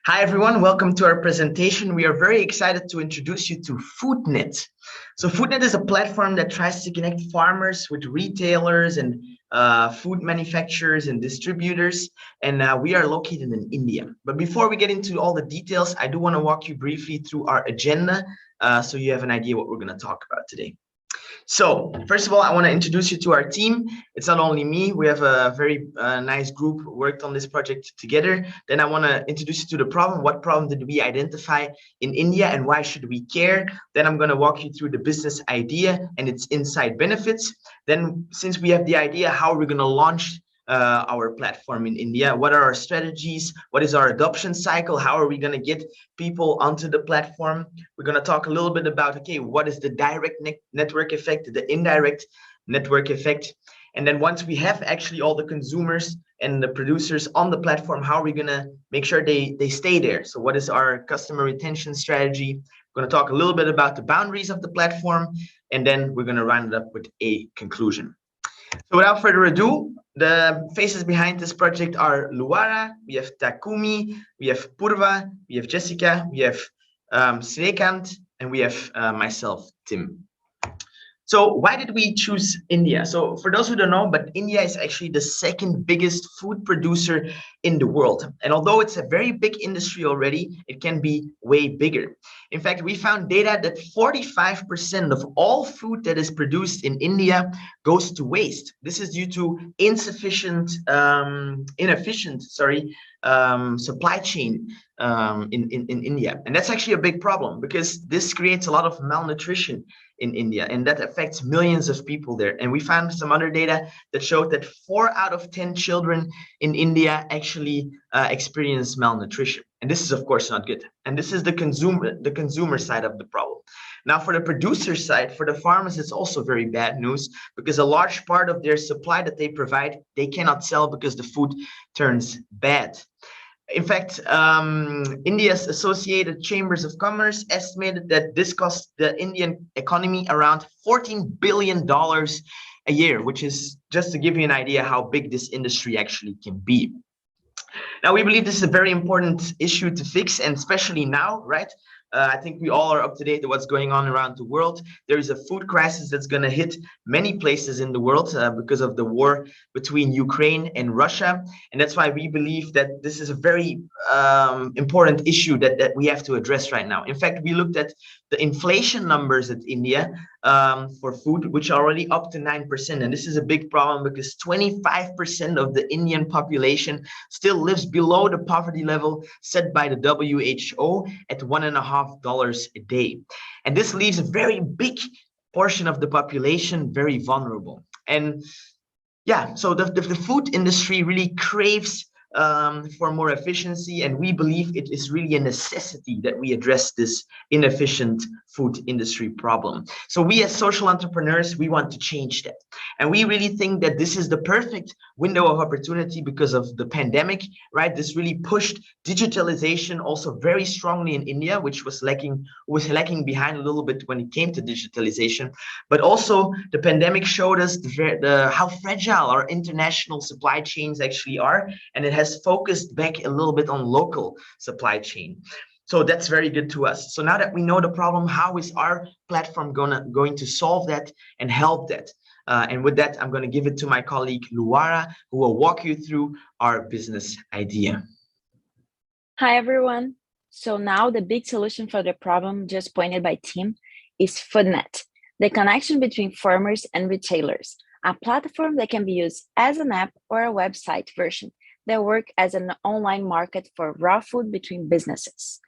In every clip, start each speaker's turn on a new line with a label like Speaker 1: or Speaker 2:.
Speaker 1: Hi, everyone. Welcome to our presentation. We are very excited to introduce you to FoodNet. So FoodNet is a platform that tries to connect farmers with retailers and food manufacturers and distributors. And we are located in India. But before we get into all the details, I do want to walk you briefly through our agenda so you have an idea what we're going to talk about today. So first of all, I want to introduce you to our team. It's not only me. We have a very nice group who worked on this project together. Then I want to introduce you to the problem. What problem did we identify in India and why should we care? Then I'm going to walk you through the business idea and its inside benefits. Then since we have the idea, how are we going to launch our platform in India? What are our strategies? What is our adoption cycle? How are we going to get people onto the platform? We're going to talk a little bit about, okay, what is the direct network effect, the indirect network effect? And then once we have actually all the consumers and the producers on the platform, how are we going to make sure they stay there? So what is our customer retention strategy? We're going to talk a little bit about the boundaries of the platform, and then we're going to round it up with a conclusion. So without further ado, the faces behind this project are Luara, we have Takumi, we have Purva, we have Jessica, we have Srekant, and we have myself, Tim. So why did we choose India? So for those who don't know, but India is actually the second biggest food producer in the world. And although it's a very big industry already, it can be way bigger. In fact, we found data that 45% of all food that is produced in India goes to waste. This is due to inefficient supply chain in India. And that's actually a big problem because this creates a lot of malnutrition in India, and that affects millions of people there. And we found some other data that showed that 4 out of 10 children in India actually experience malnutrition. And this is, of course, not good. And this is the consumer side of the problem. Now, for the producer side, for the farmers, it's also very bad news because a large part of their supply that they provide, they cannot sell because the food turns bad. In fact, India's Associated Chambers of Commerce estimated that this costs the Indian economy around $14 billion a year, which is just to give you an idea how big this industry actually can be. Now, we believe this is a very important issue to fix, and especially now, right? I think we all are up to date with what's going on around the world. There is a food crisis that's going to hit many places in the world because of the war between Ukraine and Russia. And that's why we believe that this is a very important issue that we have to address right now. In fact, we looked at the inflation numbers at India for food, which are already up to 9%. And this is a big problem because 25% of the Indian population still lives below the poverty level set by the WHO at $1.50 a day. And this leaves a very big portion of the population very vulnerable. And yeah, so the food industry really craves for more efficiency, and we believe it is really a necessity that we address this inefficient food industry problem. So we as social entrepreneurs, we want to change that. And we really think that this is the perfect window of opportunity because of the pandemic, right? This really pushed digitalization also very strongly in India, which was lagging behind a little bit when it came to digitalization. But also the pandemic showed us how fragile our international supply chains actually are, and it has focused back a little bit on local supply chain. So that's very good to us. So now that we know the problem, how is our platform going to solve that and help that? And with that, I'm going to give it to my colleague Luara, who will walk you through our business idea.
Speaker 2: Hi, everyone. So now the big solution for the problem just pointed by Tim is FoodNet, the connection between farmers and retailers, a platform that can be used as an app or a website version that work as an online market for raw food between businesses.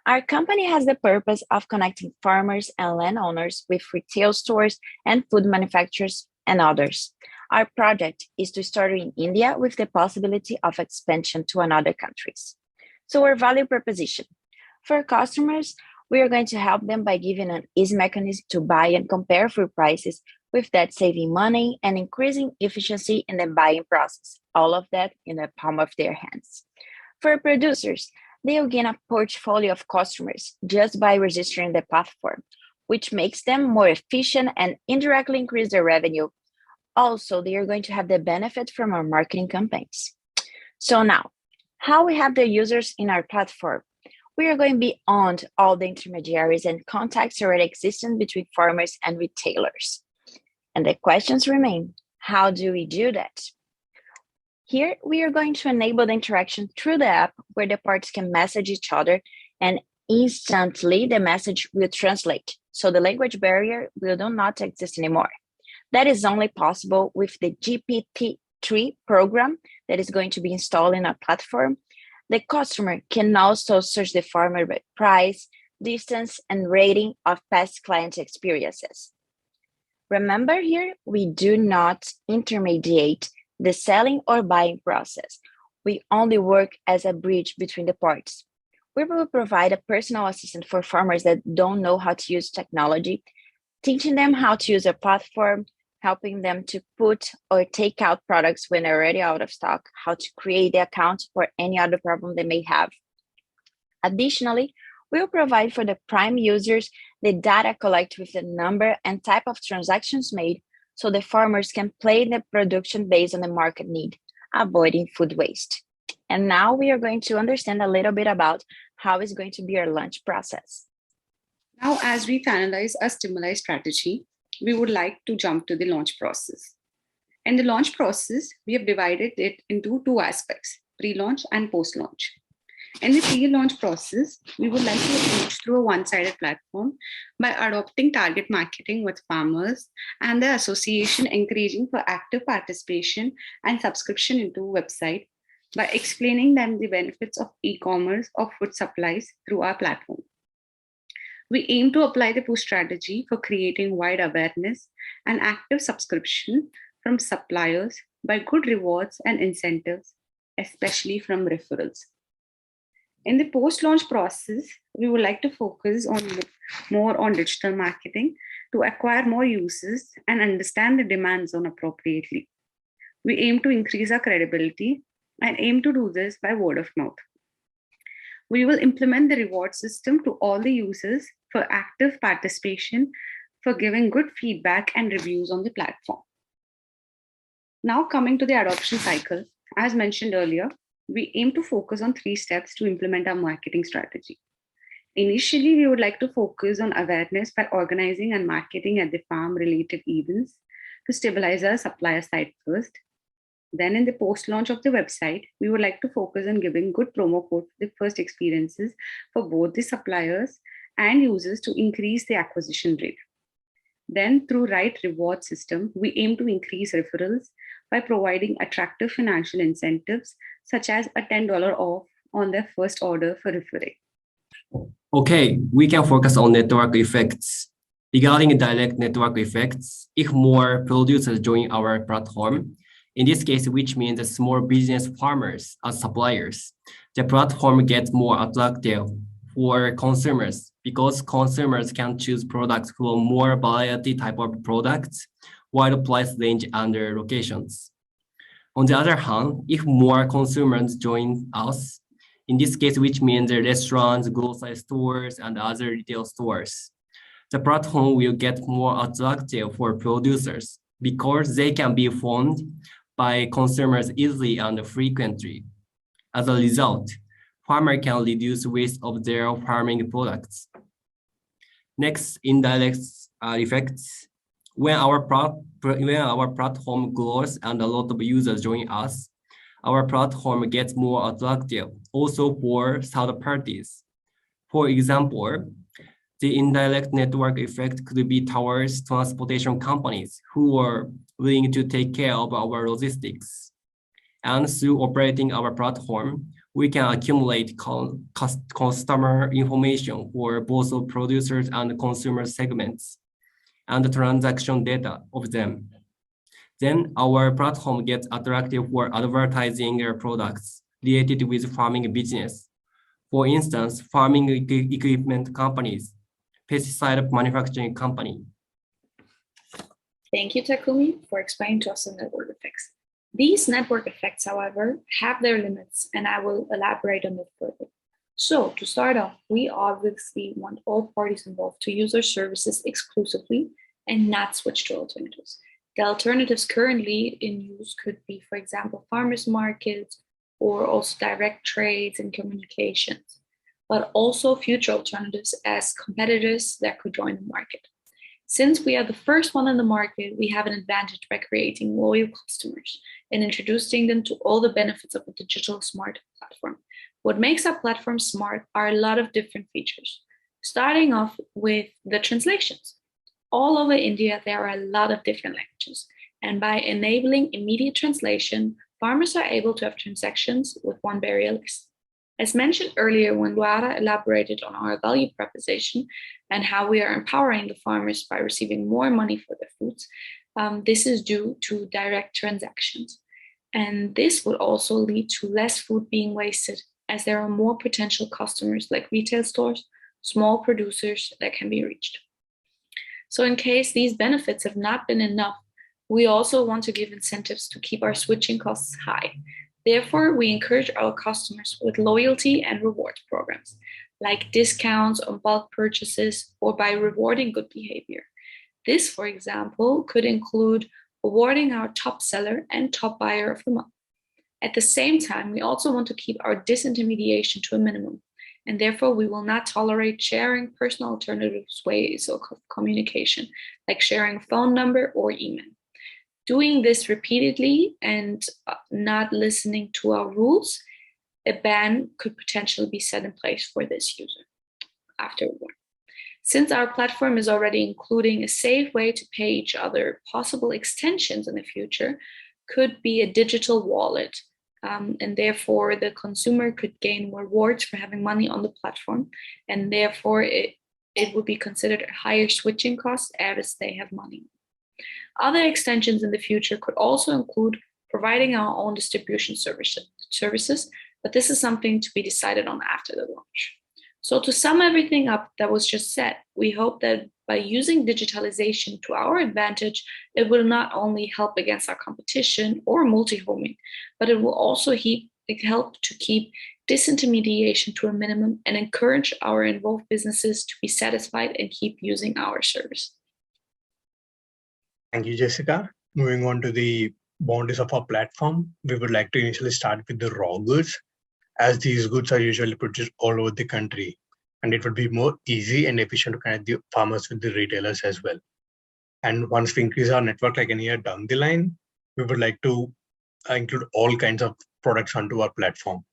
Speaker 2: Our company has the purpose of connecting farmers and landowners with retail stores and food manufacturers and others. Our project is to start in India with the possibility of expansion to another countries. So our value proposition. For customers, we are going to help them by giving an easy mechanism to buy and compare food prices, with that saving money and increasing efficiency in the buying process, all of that in the palm of their hands. For producers, they will gain a portfolio of customers just by registering the platform, which makes them more efficient and indirectly increase their revenue. Also, they are going to have the benefit from our marketing campaigns. So now, How we have the users in our platform? We are going beyond all the intermediaries and contacts already existing between farmers and retailers. And the questions remain, how do we do that? Here, we are going to enable the interaction through the app where the parties can message each other and instantly the message will translate. So the language barrier will not exist anymore. That is only possible with the GPT-3 program that is going to be installed in our platform. The customer can also search the farmer by price, distance, and rating of past client experiences. Remember here, we do not intermediate the selling or buying process. We only work as a bridge between the parties. We will provide a personal assistant for farmers that don't know how to use technology, teaching them how to use a platform, helping them to put or take out products when they're already out of stock, how to create the account for any other problem they may have. Additionally, we'll provide for the Prime users the data collected with the number and type of transactions made so the farmers can plan the production based on the market need, avoiding food waste. And now we are going to understand a little bit about how is going to be our launch process.
Speaker 3: Now, as we finalize our stimuli strategy, we would like to jump to the launch process. In the launch process, we have divided it into two aspects, pre-launch and post-launch. In the pre-launch process, we would like to approach through a one-sided platform by adopting target marketing with farmers and the association encouraging for active participation and subscription into a website by explaining them the benefits of e-commerce of food supplies through our platform. We aim to apply the push strategy for creating wide awareness and active subscription from suppliers by good rewards and incentives, especially from referrals. In the post-launch process, we would like to focus more on digital marketing to acquire more users and understand the demand zone appropriately. We aim to increase our credibility and aim to do this by word of mouth. We will implement the reward system to all the users for active participation, for giving good feedback and reviews on the platform. Now coming to the adoption cycle, as mentioned earlier, we aim to focus on 3 steps to implement our marketing strategy. Initially, we would like to focus on awareness by organizing and marketing at the farm-related events to stabilize our supplier side first. Then in the post-launch of the website, we would like to focus on giving good promo code for the first experiences for both the suppliers and users to increase the acquisition rate. Then through right reward system, we aim to increase referrals by providing attractive financial incentives, such as a $10 off on their first order for referring.
Speaker 4: Okay, we can focus on network effects. Regarding direct network effects, if more producers join our platform, in this case, which means the small business farmers as suppliers, the platform gets more attractive for consumers because consumers can choose products from more variety type of products, wide price range and locations. On the other hand, if more consumers join us, in this case, which means the restaurants, grocery stores, and other retail stores, the platform will get more attractive for producers because they can be found by consumers easily and frequently. As a result, farmers can reduce waste of their farming products. Next, indirect effects. When our platform grows and a lot of users join us, our platform gets more attractive also for third parties. For example, the indirect network effect could be towards transportation companies who are willing to take care of our logistics. And through operating our platform, we can accumulate customer information for both producers and consumer segments and the transaction data of them. Then our platform gets attractive for advertising their products related with farming business. For instance, farming equipment companies, pesticide manufacturing company.
Speaker 5: Thank you, Takumi, for explaining to us the network effects. These network effects, however, have their limits, and I will elaborate on it further. So, to start off, we obviously want all parties involved to use our services exclusively and not switch to alternatives. The alternatives currently in use could be, for example, farmers markets, or also direct trades and communications, but also future alternatives as competitors that could join the market. Since we are the first one in the market, we have an advantage by creating loyal customers and introducing them to all the benefits of a digital smart platform. What makes our platform smart are a lot of different features, starting off with the translations. All over India, there are a lot of different languages, and by enabling immediate translation, farmers are able to have transactions with one barrier less. As mentioned earlier, when Luara elaborated on our value proposition and how we are empowering the farmers by receiving more money for their foods, this is due to direct transactions. And this would also lead to less food being wasted, as there are more potential customers like retail stores, small producers that can be reached. So in case these benefits have not been enough, we also want to give incentives to keep our switching costs high. Therefore, we encourage our customers with loyalty and rewards programs, like discounts on bulk purchases or by rewarding good behavior. This, for example, could include awarding our top seller and top buyer of the month. At the same time, we also want to keep our disintermediation to a minimum, and therefore we will not tolerate sharing personal alternatives ways of communication, like sharing a phone number or email. Doing this repeatedly and not listening to our rules, a ban could potentially be set in place for this user afterward. Since our platform is already including a safe way to pay each other, possible extensions in the future could be a digital wallet. And therefore, the consumer could gain rewards for having money on the platform. And therefore, it would be considered a higher switching cost as they have money. Other extensions in the future could also include providing our own distribution services, but this is something to be decided on after the launch. So to sum everything up that was just said, we hope that by using digitalization to our advantage, it will not only help against our competition or multi-homing, but it will also help to keep disintermediation to a minimum and encourage our involved businesses to be satisfied and keep using our service.
Speaker 6: Thank you, Jessica. Moving on to the boundaries of our platform, we would like to initially start with the raw goods, as these goods are usually produced all over the country, and it would be more easy and efficient to connect the farmers with the retailers as well. And once we increase our network like any year down the line, we would like to include all kinds of products onto our platform.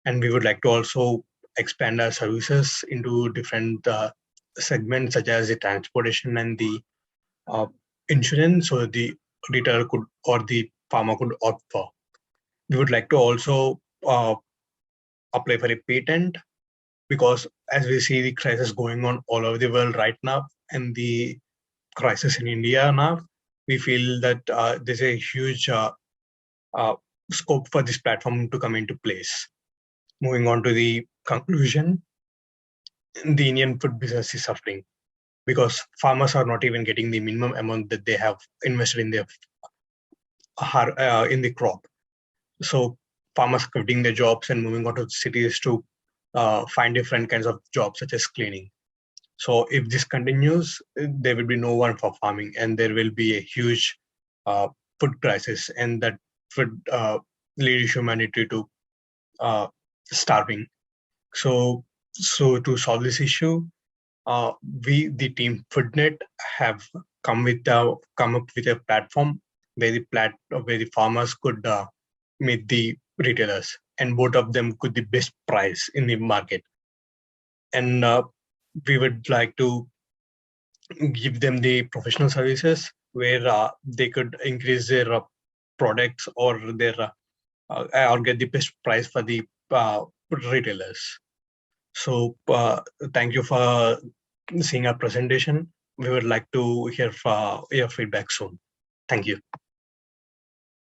Speaker 6: And we would like to also expand our services into different segments, such as the transportation and the insurance, so the retailer could or the farmer could opt for. We would like to also apply for a patent, because as we see the crisis going on all over the world right now, and the crisis in India now, we feel that there's a huge scope for this platform to come into place. Moving on to the conclusion, the Indian food business is suffering because farmers are not even getting the minimum amount that they have invested in their in the crop. So farmers are quitting their jobs and moving on to cities to find different kinds of jobs, such as cleaning. So if this continues, there will be no one for farming, and there will be a huge food crisis, and that would lead humanity to starving. So to solve this issue, we, the team FoodNet, have come up with a platform where the farmers could meet the retailers, and both of them could the best price in the market. And we would like to give them the professional services where they could increase their products or their or get the best price for the retailers. So thank you for seeing our presentation. We would like to hear your feedback soon. Thank you.